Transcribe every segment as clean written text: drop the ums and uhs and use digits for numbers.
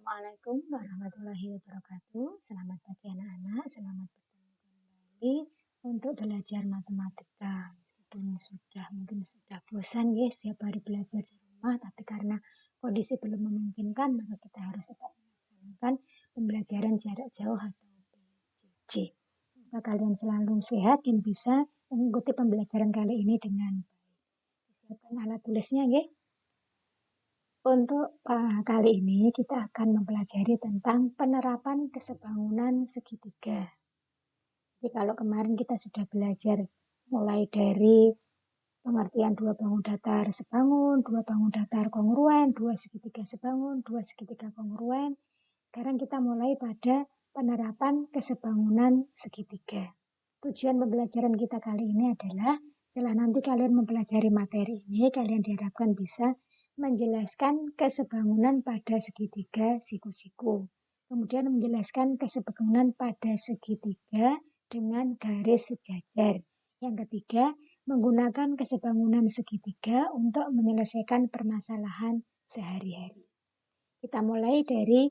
Assalamualaikum warahmatullahi wabarakatuh. Selamat pagi anak-anak, selamat bertemu kembali untuk belajar matematika. Mungkin sudah bosan ya setiap hari belajar di rumah, tapi karena kondisi belum memungkinkan, maka kita harus tetap melaksanakan pembelajaran jarak jauh atau PJJ. Semoga kalian selalu sehat dan bisa mengikuti pembelajaran kali ini dengan baik. Siapkan alat tulisnya ya. Untuk kali ini kita akan mempelajari tentang penerapan kesebangunan segitiga. Jadi kalau kemarin kita sudah belajar mulai dari pengertian dua bangun datar sebangun, dua bangun datar kongruen, dua segitiga sebangun, dua segitiga kongruen. Sekarang kita mulai pada penerapan kesebangunan segitiga. Tujuan pembelajaran kita kali ini adalah setelah nanti kalian mempelajari materi ini, kalian diharapkan bisa menjelaskan kesebangunan pada segitiga siku-siku. Kemudian menjelaskan kesebangunan pada segitiga dengan garis sejajar. Yang ketiga, menggunakan kesebangunan segitiga untuk menyelesaikan permasalahan sehari-hari. Kita mulai dari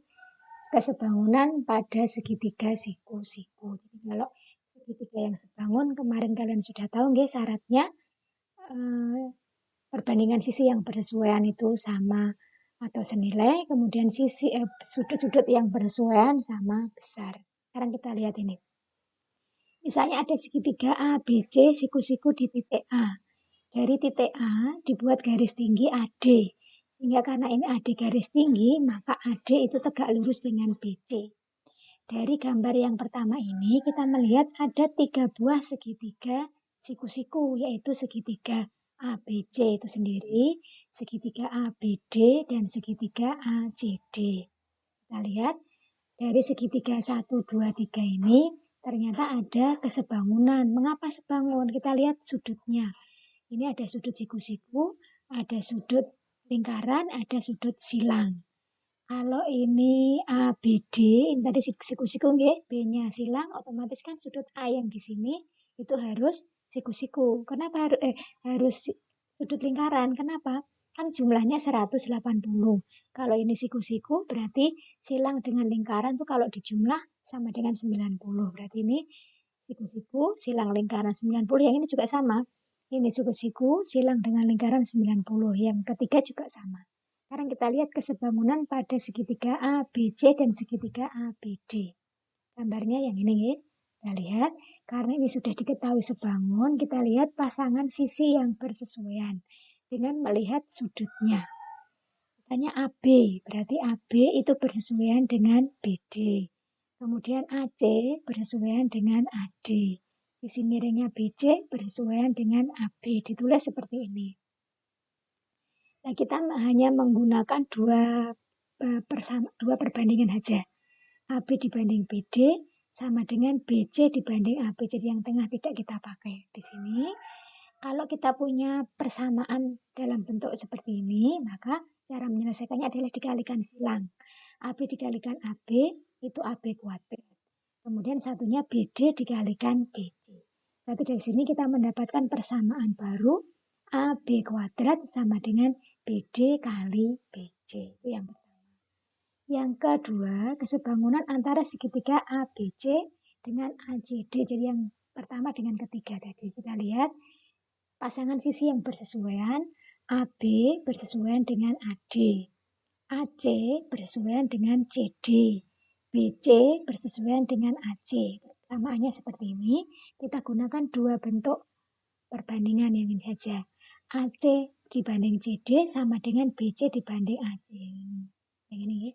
kesebangunan pada segitiga siku-siku. Jadi kalau segitiga yang sebangun, kemarin kalian sudah tahu nggih syaratnya perbandingan sisi yang bersesuaian itu sama atau senilai, kemudian sudut-sudut yang bersesuaian sama besar. Sekarang kita lihat ini. Misalnya ada segitiga A, B, C, siku-siku di titik A. Dari titik A dibuat garis tinggi AD. Sehingga karena ini AD garis tinggi, maka AD itu tegak lurus dengan BC. Dari gambar yang pertama ini kita melihat ada 3 buah segitiga siku-siku, yaitu segitiga ABC itu sendiri, segitiga ABD, dan segitiga ACD. Kita lihat dari segitiga 1, 2, 3 ini ternyata ada kesebangunan. Mengapa sebangun? Kita lihat sudutnya. Ini ada sudut siku-siku, ada sudut lingkaran, ada sudut silang. Kalau ini ABD, ini tadi siku-siku nggih, B-nya silang, otomatis kan sudut A yang di sini itu harus siku-siku. Kenapa harus sudut lingkaran? Kenapa? Kan jumlahnya 180. Kalau ini siku-siku berarti silang dengan lingkaran tuh kalau dijumlah sama dengan 90. Berarti ini siku-siku, silang lingkaran 90. Yang ini juga sama. Ini siku-siku, silang dengan lingkaran 90. Yang ketiga juga sama. Sekarang kita lihat kesebangunan pada segitiga ABC dan segitiga ABD. Gambarnya yang ini ya. Kita lihat, karena ini sudah diketahui sebangun, kita lihat pasangan sisi yang bersesuaian dengan melihat sudutnya. Misalnya AB, berarti AB itu bersesuaian dengan BD. Kemudian AC bersesuaian dengan AD. Sisi miringnya BC bersesuaian dengan AB. Ditulis seperti ini. Nah, kita hanya menggunakan dua perbandingan saja. AB dibanding BD sama dengan BC dibanding AB. Jadi yang tengah tidak kita pakai di sini. Kalau kita punya persamaan dalam bentuk seperti ini, maka cara menyelesaikannya adalah dikalikan silang. AB dikalikan AB itu AB kuadrat. Kemudian satunya BD dikalikan BC. Berarti dari sini kita mendapatkan persamaan baru AB kuadrat sama dengan BD kali BC. Itu yang pertama. Yang kedua, kesebangunan antara segitiga ABC dengan ACD. Jadi yang pertama dengan ketiga tadi. Kita lihat pasangan sisi yang bersesuaian. AB bersesuaian dengan AD. AC bersesuaian dengan CD. BC bersesuaian dengan AC. Persamaannya seperti ini. Kita gunakan dua bentuk perbandingan yang ini saja. AC dibanding CD sama dengan BC dibanding AC. Yang ini ya.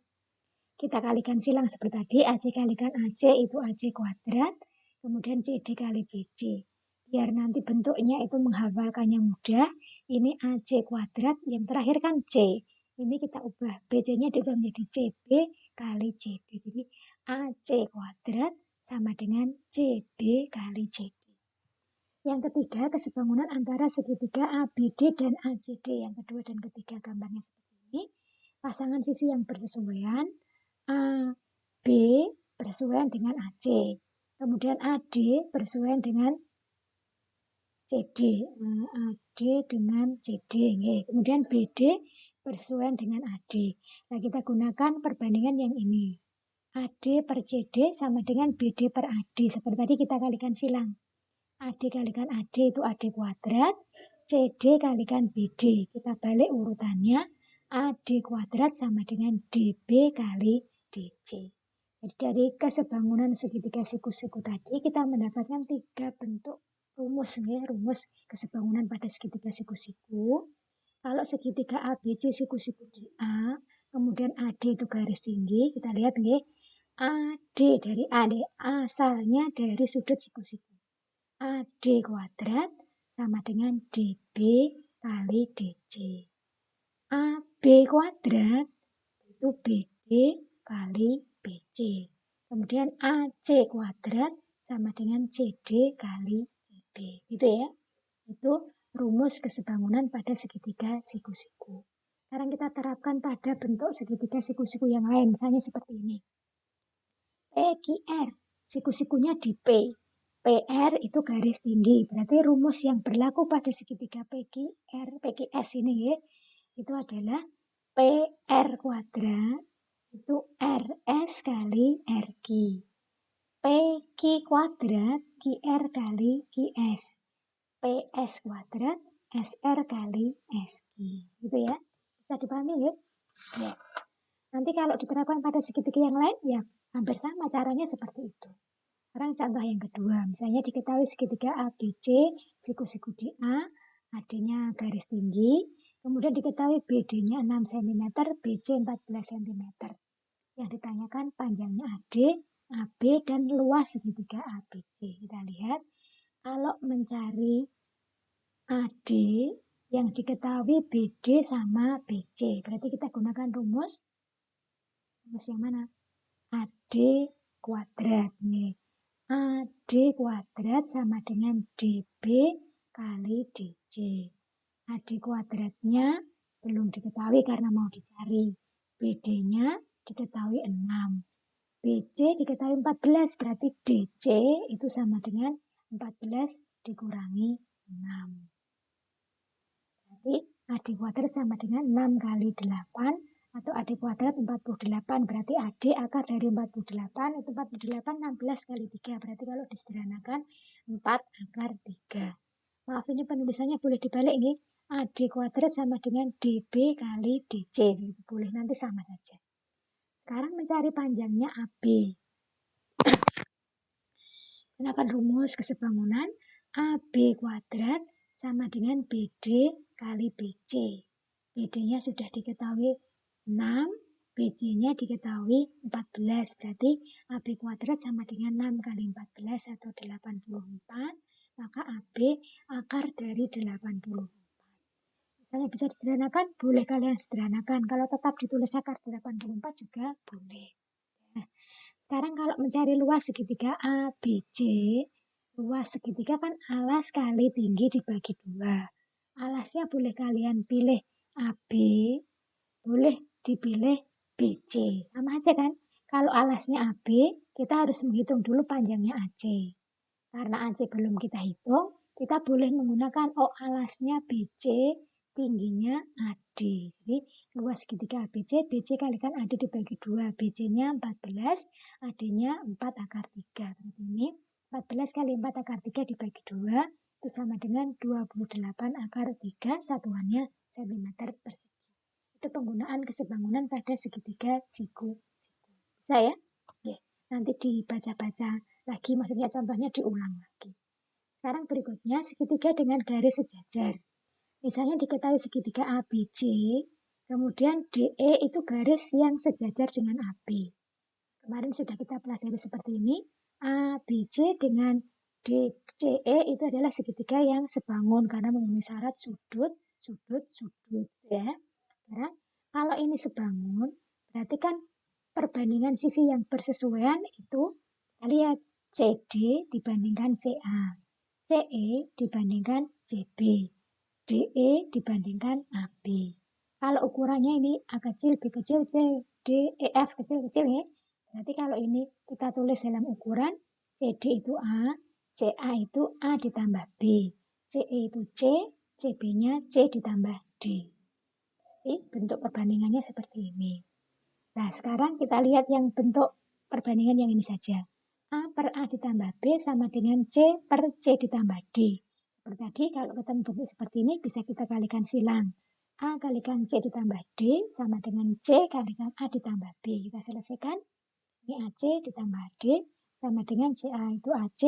Kita kalikan silang seperti tadi. AC kalikan AC itu AC kuadrat. Kemudian CD kali BC. Biar nanti bentuknya itu menghafalkannya mudah. Ini AC kuadrat. Yang terakhir kan C. Ini kita ubah. BC-nya diubah menjadi CB kali CD. Jadi AC kuadrat sama dengan CB kali CD. Yang ketiga, kesebangunan antara segitiga ABD dan ACD. Yang kedua dan ketiga gambarnya seperti ini. Pasangan sisi yang bersesuaian. AB bersesuaian dengan AC. Kemudian AD bersesuaian dengan CD. AD dengan CD. Kemudian BD bersesuaian dengan AD. Nah, kita gunakan perbandingan yang ini. AD per CD sama dengan BD per AD. Seperti tadi kita kalikan silang. AD kalikan AD itu AD kuadrat. CD kalikan BD. Kita balik urutannya. AD kuadrat sama dengan DB kali DC. Jadi dari kesebangunan segitiga siku-siku tadi kita mendapatkan 3 bentuk rumus kesebangunan pada segitiga siku-siku. Kalau segitiga ABC siku-siku di A, kemudian AD itu garis tinggi, kita lihat nggih. AD dari AD asalnya dari sudut siku-siku. AD kuadrat sama dengan DB kali DC. AB kuadrat itu BD kali BC. Kemudian AC kuadrat sama dengan CD kali CB. Gitu ya. Itu rumus kesebangunan pada segitiga siku-siku. Sekarang kita terapkan pada bentuk segitiga siku-siku yang lain. Misalnya seperti ini. PQR. Siku-sikunya di P. PR itu garis tinggi. Berarti rumus yang berlaku pada segitiga PQR, PQS ini ya, itu adalah PR kuadrat itu RS kali RQ. PQ kuadrat QR kali QS. PS kuadrat SR kali SQ. Gitu ya. Bisa dipahami ya? Ya. Nanti kalau diterapkan pada segitiga yang lain, ya hampir sama caranya seperti itu. Sekarang contoh yang kedua. Misalnya diketahui segitiga ABC, siku-siku di A, AD-nya garis tinggi, kemudian diketahui BD-nya 6 cm, BC 14 cm. Yang ditanyakan panjangnya AD, AB, dan luas segitiga ABC. Kita lihat, kalau mencari AD yang diketahui BD sama BC, berarti kita gunakan rumus yang mana? AD kuadrat. Nih. AD kuadrat sama dengan DB kali DC. AD kuadratnya belum diketahui karena mau dicari. BD-nya diketahui 6. BC diketahui 14, berarti DC itu sama dengan 14 dikurangi 6. Berarti AD kuadrat sama dengan 6 kali 8, atau AD kuadrat 48, berarti AD akar dari 48, itu 48, 16 kali 3, berarti kalau disederhanakan 4 akar 3. Maaf ini penulisannya boleh dibalik nih. AD kuadrat sama dengan DB kali DC. Boleh nanti sama saja. Sekarang mencari panjangnya AB. Gunakan rumus kesebangunan AB kuadrat sama dengan BD kali BC. BD-nya sudah diketahui 6, BC-nya diketahui 14. Berarti AB kuadrat sama dengan 6 kali 14 atau 84. Maka AB akar dari 84. Misalnya bisa disederhanakan, boleh kalian sederhanakan. Kalau tetap ditulis akar 84 juga boleh. Nah, sekarang kalau mencari luas segitiga ABC, luas segitiga kan alas kali tinggi dibagi 2. Alasnya boleh kalian pilih AB, boleh dipilih BC. Sama aja kan? Kalau alasnya AB, kita harus menghitung dulu panjangnya AC. Karena AC belum kita hitung, kita boleh menggunakan alasnya BC, tingginya AD. Jadi luas segitiga ABC, BC kalikan AD dibagi 2. BC-nya 14, AD-nya 4 akar 3. Berarti ini 14 kali 4 akar 3 dibagi 2, itu sama dengan 28 akar 3, satuannya cm persegi. Itu penggunaan kesebangunan pada segitiga siku-siku. Bisa ya? Oke. Nanti dibaca-baca lagi, maksudnya contohnya diulang lagi. Sekarang berikutnya segitiga dengan garis sejajar. Misalnya diketahui segitiga ABC, kemudian DE itu garis yang sejajar dengan AB. Kemarin sudah kita pelajari seperti ini. ABC dengan DCE itu adalah segitiga yang sebangun karena memenuhi syarat sudut, ya. Karena kalau ini sebangun, berarti kan perbandingan sisi yang bersesuaian itu kita lihat CD dibandingkan CA, CE dibandingkan CB, DE dibandingkan AB. Kalau ukurannya ini A kecil, B kecil, C, D, E, F kecil-kecil ya. Berarti kalau ini kita tulis dalam ukuran CD itu A, CA itu A ditambah B, CE itu C, CB-nya C ditambah D. bentuk perbandingannya seperti ini. Nah, sekarang kita lihat yang bentuk perbandingan yang ini saja. A per A ditambah B sama dengan C per C ditambah D. Seperti tadi, kalau ketemu bentuk seperti ini, bisa kita kalikan silang. A kalikan C ditambah D sama dengan C kalikan A ditambah B. Kita selesaikan. Ini AC ditambah D sama dengan CA itu AC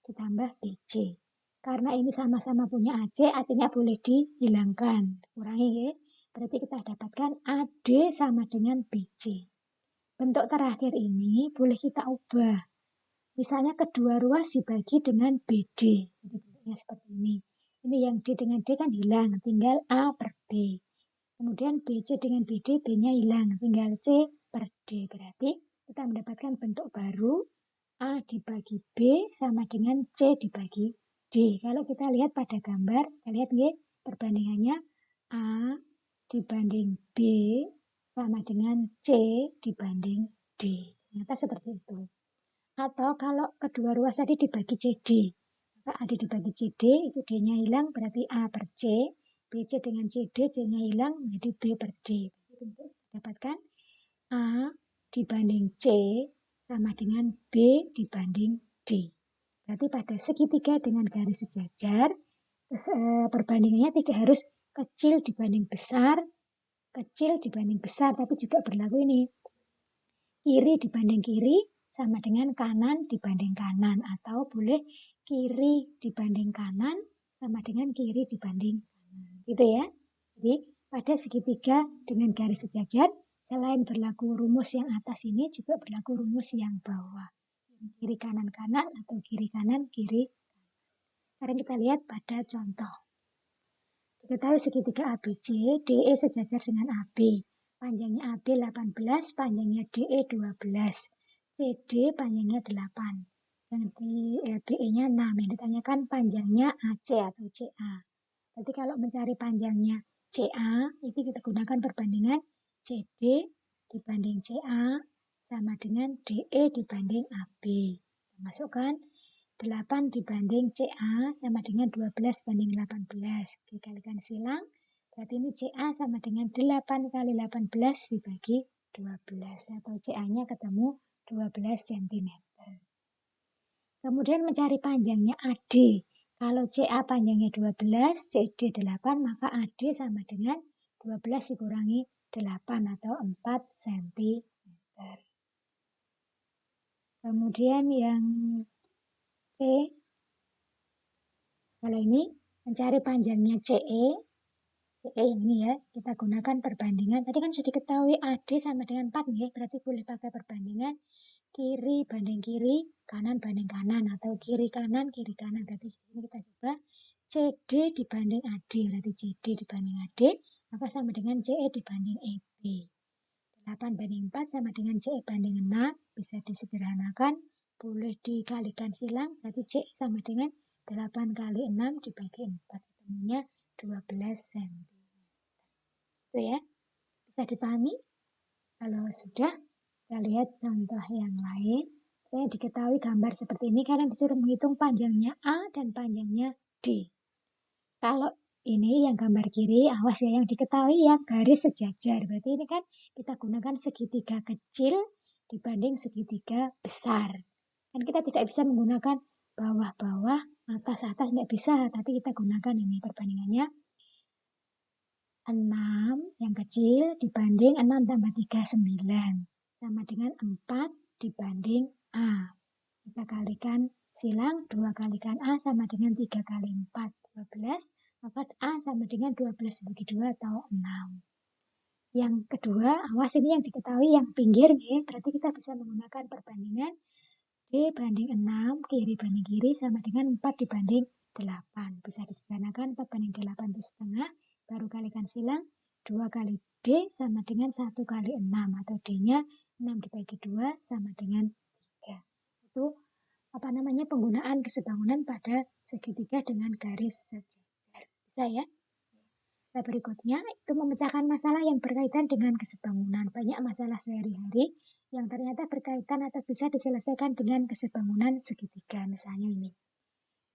ditambah BC. Karena ini sama-sama punya AC, AC-nya boleh dihilangkan. Kurangi ya. Berarti kita dapatkan AD sama dengan BC. Bentuk terakhir ini boleh kita ubah. Misalnya kedua ruas dibagi dengan BD. Jadi bentuknya seperti ini. Ini yang D dengan D kan hilang, tinggal A per B. Kemudian BC dengan BD, B-nya hilang, tinggal C per D. Berarti kita mendapatkan bentuk baru, A dibagi B sama dengan C dibagi D. Kalau kita lihat pada gambar, kita lihat ya, perbandingannya A dibanding B sama dengan C dibanding D. Ternyata seperti itu. Atau kalau kedua ruas tadi dibagi CD, maka A dibagi CD, itu D-nya hilang, berarti A per C. BC dengan CD, C-nya hilang, menjadi B per D. Untuk dapatkan A dibanding C sama dengan B dibanding D. Berarti pada segitiga dengan garis sejajar, perbandingannya tidak harus kecil dibanding besar, tapi juga berlaku ini. Kiri dibanding kiri sama dengan kanan dibanding kanan. Atau boleh kiri dibanding kanan sama dengan kiri dibanding kanan. Gitu ya. Jadi pada segitiga dengan garis sejajar, selain berlaku rumus yang atas ini, juga berlaku rumus yang bawah. Kiri kanan kanan atau kiri kanan kiri. Sekarang kita lihat pada contoh. Diketahui segitiga ABC, DE sejajar dengan AB. Panjangnya AB 18, panjangnya DE 12. CD panjangnya 8. Dan BE-nya 6. Yang ditanyakan panjangnya AC atau CA. Jadi kalau mencari panjangnya CA, itu kita gunakan perbandingan CD dibanding CA sama dengan DE dibanding AB. Masukkan 8 dibanding CA sama dengan 12 banding 18. Dikalikan silang, berarti ini CA sama dengan 8 kali 18 dibagi 12. Atau CA-nya ketemu 12 cm. Kemudian mencari panjangnya AD. Kalau CA panjangnya 12, CD 8, maka AD sama dengan 12 dikurangi 8 atau 4 cm. Kemudian yang C, kalau ini mencari panjangnya CE yang ini ya, kita gunakan perbandingan. Tadi kan sudah diketahui AD sama dengan 4 ya, berarti boleh pakai perbandingan kiri banding kiri, kanan banding kanan, atau kiri kanan. Berarti ini kita coba CD dibanding AD, berarti CD dibanding AD, maka sama dengan CE dibanding EB. 8 banding 4 sama dengan CE banding 6, bisa disederhanakan, boleh dikalikan silang, berarti C sama dengan 8 kali 6 dibagi 4, ketemunya 12 cm. Itu ya, bisa dipahami? Kalau sudah, kita lihat contoh yang lain. Saya diketahui gambar seperti ini karena disuruh menghitung panjangnya A dan panjangnya D. Kalau ini yang gambar kiri, awas ya, yang diketahui yang garis sejajar. Berarti ini kan kita gunakan segitiga kecil dibanding segitiga besar. Kan kita tidak bisa menggunakan bawah-bawah, atas-atas, tidak bisa. Tapi kita gunakan ini perbandingannya. 6 yang kecil dibanding 6 tambah 3, 9. Sama dengan 4 dibanding A. Kita kalikan silang, 2 kalikan A sama dengan 3 kali 4, 12. Maka A sama dengan 12 bagi 2 atau 6. Yang kedua, awas ini yang diketahui yang pinggir nih, berarti kita bisa menggunakan perbandingan D banding 6, kiri banding kiri sama dengan 4 dibanding 8. Bisa disederhanakan 4 banding 8 itu setengah, baru kalikan silang, 2 kali D sama dengan 1 kali 6, atau D-nya 6 dibagi 2 sama dengan 3. Itu penggunaan kesebangunan pada segitiga dengan garis sejajar. Bisa ya? Berikutnya itu memecahkan masalah yang berkaitan dengan kesebangunan. Banyak masalah sehari-hari yang ternyata berkaitan atau bisa diselesaikan dengan kesebangunan segitiga. Misalnya ini.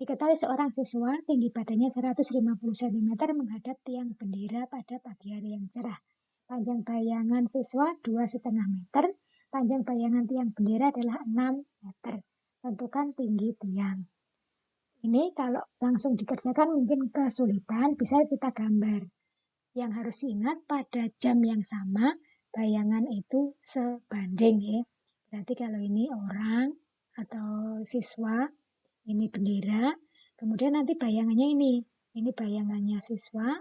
Diketahui seorang siswa tinggi badannya 150 cm menghadap tiang bendera pada pagi hari yang cerah. Panjang bayangan siswa 2,5 meter, panjang bayangan tiang bendera adalah 6 meter. Tentukan tinggi tiang. Ini kalau langsung dikerjakan mungkin kesulitan, bisa kita gambar. Yang harus ingat pada jam yang sama, bayangan itu sebanding ya. Berarti kalau ini orang atau siswa, ini bendera, kemudian nanti bayangannya ini bayangannya siswa,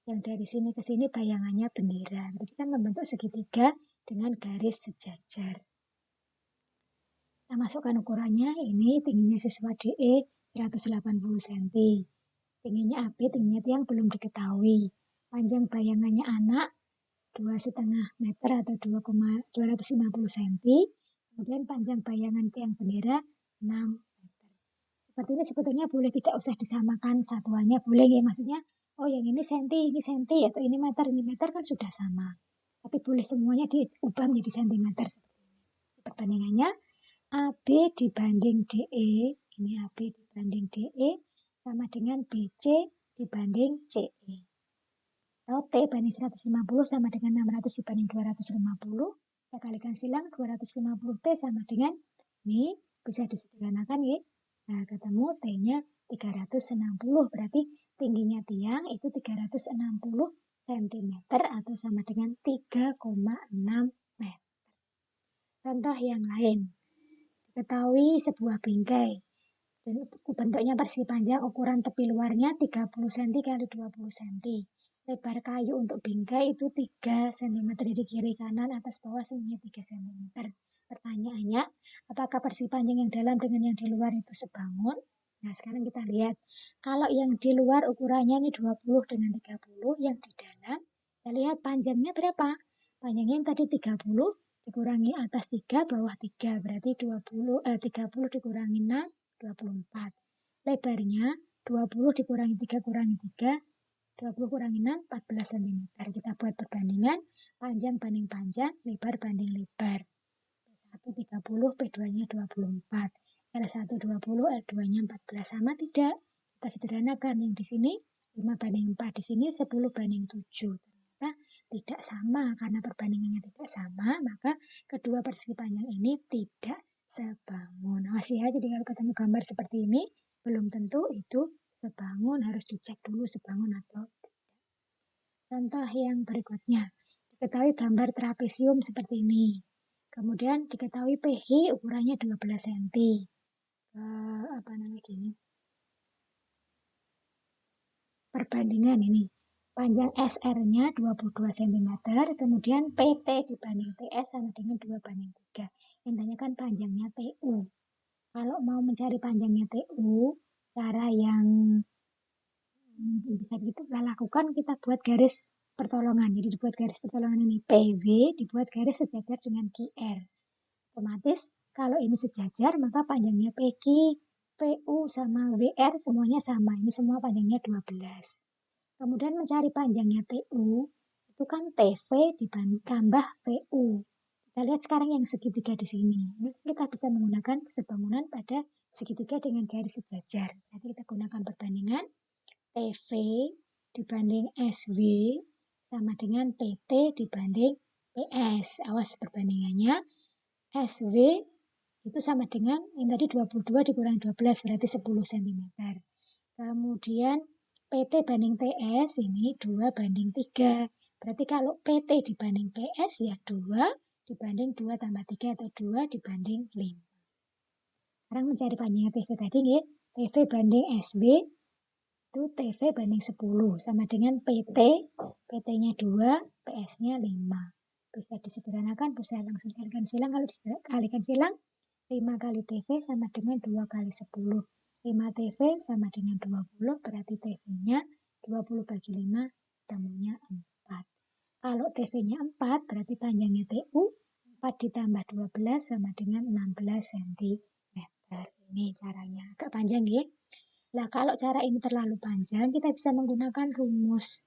yang dari sini ke sini bayangannya bendera. Berarti kan membentuk segitiga dengan garis sejajar. Kita masukkan ukurannya, ini tingginya siswa DE 180 cm. Tingginya AB, tingginya tiang belum diketahui. Panjang bayangannya anak 2,5 meter atau 2,250 cm. Kemudian panjang bayangan tiang bendera 6. Seperti ini sebetulnya boleh tidak usah disamakan satuannya, boleh ya, maksudnya oh yang ini senti, atau ini meter kan sudah sama. Tapi boleh semuanya diubah menjadi sentimeter. Perbandingannya AB dibanding DE, ini AB dibanding DE sama dengan BC dibanding CE. Atau T banding 150 sama dengan 600 dibanding 250. Kita kalikan silang, 250T sama dengan ini, bisa disederhanakan ya. Nah, ketemu T-nya 360, berarti tingginya tiang itu 360 cm atau sama dengan 3,6 meter. Contoh yang lain, diketahui sebuah bingkai. Bentuknya persegi panjang, ukuran tepi luarnya 30 cm x 20 cm. Lebar kayu untuk bingkai itu 3 cm, jadi kiri kanan atas bawah semuanya 3 cm. Pertanyaannya, apakah persegi panjang yang dalam dengan yang di luar itu sebangun? Nah, sekarang kita lihat. Kalau yang di luar ukurannya ini 20 dengan 30, yang di dalam, kita lihat panjangnya berapa? Panjangnya yang tadi 30 dikurangi atas 3, bawah 3, berarti 30 dikurangi 6, 24. Lebarnya 20 dikurangi 3 kurangi 3, 20 kurangi 6, 14 cm. Kita buat perbandingan, panjang banding panjang, lebar banding lebar. P1 30, P2-nya 24. L1 20, L2-nya 14. Sama tidak? Kita sederhanakan. Yang di sini 5 banding 4, di sini 10 banding 7. Ternyata tidak sama. Karena perbandingannya tidak sama, maka kedua persegi panjang ini tidak sebangun. Awas ya, jadi kalau ketemu gambar seperti ini, belum tentu itu sebangun. Harus dicek dulu sebangun atau tidak. Contoh yang berikutnya, diketahui gambar trapesium seperti ini. Kemudian diketahui PH ukurannya 12 cm. Perbandingan ini. Panjang SR-nya 22 cm, kemudian PT dibanding TS sama dengan 2 banding 3. Yang tanyakan panjangnya TU. Kalau mau mencari panjangnya TU, cara yang bisa kita lakukan, kita buat garis pertolongan. Jadi dibuat garis pertolongan ini PW, dibuat garis sejajar dengan QR. Otomatis kalau ini sejajar, maka panjangnya PQ, PU sama WR semuanya sama. Ini semua panjangnya 12. Kemudian mencari panjangnya TU, itu kan TV tambah PU. Kita lihat sekarang yang segitiga di sini. Ini kita bisa menggunakan sebangunan pada segitiga dengan garis sejajar. Jadi kita gunakan perbandingan TV dibanding SW sama dengan PT dibanding PS. Awas perbandingannya. SW itu sama dengan yang tadi 22 dikurangi 12 berarti 10 cm. Kemudian PT banding TS ini 2 banding 3. Berarti kalau PT dibanding PS ya 2 dibanding 2 tambah 3 atau 2 dibanding 5. Sekarang mencari panjangnya TV tadi ya. TV banding SW itu TV banding 10 sama dengan PT. PT-nya 2, PS-nya 5. Bisa disederhanakan, bisa langsung kalikan silang. Kalau dikalikan silang, 5 kali TV sama dengan 2 kali 10. 5 TV sama dengan 20, berarti TV-nya 20 bagi 5, temunya 4. Kalau TV-nya 4, berarti panjangnya TU 4 ditambah 12 sama dengan 16 cm. Ini caranya, agak panjang ya. Nah, kalau cara ini terlalu panjang, kita bisa menggunakan rumus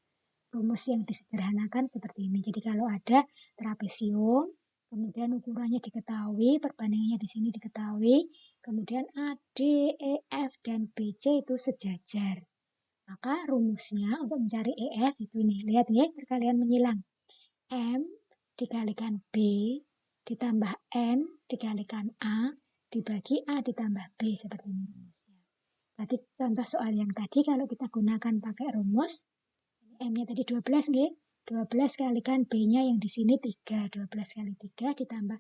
yang disederhanakan seperti ini. Jadi kalau ada trapesium, kemudian ukurannya diketahui, perbandingannya di sini diketahui, kemudian AD, EF, dan BC itu sejajar. Maka rumusnya untuk mencari EF itu ini. Lihat ya, perkalian menyilang. M dikalikan B ditambah N dikalikan A dibagi A ditambah B, seperti ini rumusnya. Tadi contoh soal yang tadi kalau kita gunakan pakai rumus, M-nya tadi 12 nggih. 12 kalikan B-nya yang di sini 3. 12 kali 3 ditambah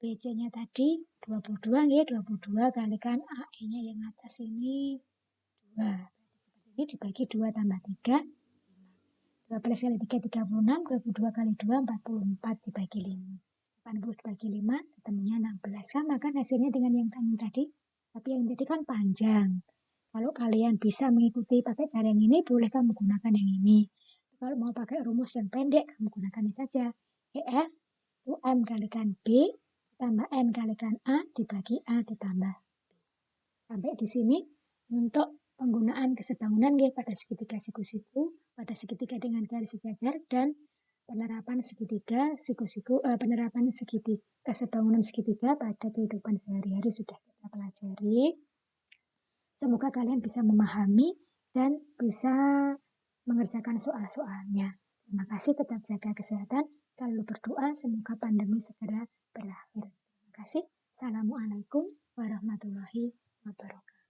BC-nya tadi 22 nggih. 22 kalikan AE-nya yang atas ini 2. Seperti ini dibagi 2 tambah 3. 12 kali 3, 36. 22 kali 2, 44 dibagi 5. 80 dibagi 5, ketemunya 16. Sama kan hasilnya dengan yang tadi. Tapi yang tadi kan panjang. Kalau kalian bisa mengikuti pakai cara yang ini, boleh kamu gunakan yang ini. Kalau mau pakai rumus yang pendek, kamu gunakan ini saja. EF itu M kalikan B ditambah N kalikan A dibagi A ditambah B. Sampai di sini untuk penggunaan kesebangunan pada segitiga siku-siku, pada segitiga dengan garis sejajar, dan penerapan kesebangunan segitiga pada kehidupan sehari-hari sudah kita pelajari. Semoga kalian bisa memahami dan bisa mengerjakan soal-soalnya. Terima kasih, tetap jaga kesehatan, selalu berdoa semoga pandemi segera berakhir. Terima kasih. Assalamualaikum warahmatullahi wabarakatuh.